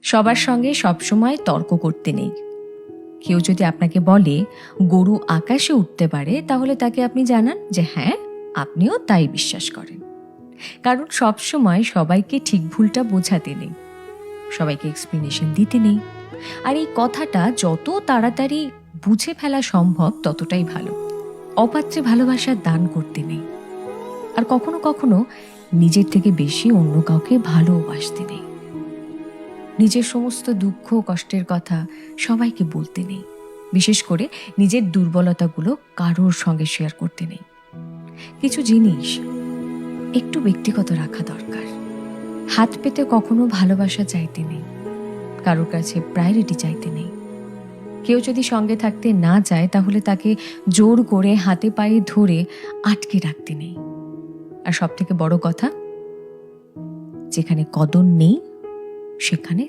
সবার সঙ্গে সবসময় তর্ক করতে নেই। কেউ যদি আপনাকে বলে গরু আকাশে উঠতে পারে, তাহলে তাকে আপনি জানান যে হ্যাঁ, আপনিও তাই বিশ্বাস করেন। কারণ সবসময় সবাইকে ঠিক ভুলটা বোঝাতে নেই, সবাইকে এক্সপ্লেনেশন দিতে নেই। আর এই কথাটা যত তাড়াতাড়ি বুঝে ফেলা সম্ভব ততটাই ভালো। অপাত্রে ভালোবাসার দান করতে নেই। আর কখনো কখনো নিজের থেকে বেশি অন্য কাউকে ভালোবাসতে নেই। নিজের সমস্ত দুঃখ কষ্টের কথা সবাইকে বলতে নেই। বিশেষ করে নিজের দুর্বলতাগুলো কারোর সঙ্গে শেয়ার করতে নেই। কিছু জিনিস একটু ব্যক্তিগত রাখা দরকার। হাত পেতে কখনো ভালোবাসা চাইতে নেই, কারোর কাছে প্রায়োরিটি চাইতে নেই। কেউ যদি সঙ্গে থাকতে না চায়, তাহলে তাকে জোর করে হাতে পায়ে ধরে আটকে রাখতে নেই। আর সব থেকে বড় কথা, যেখানে কদর নেই সেখানে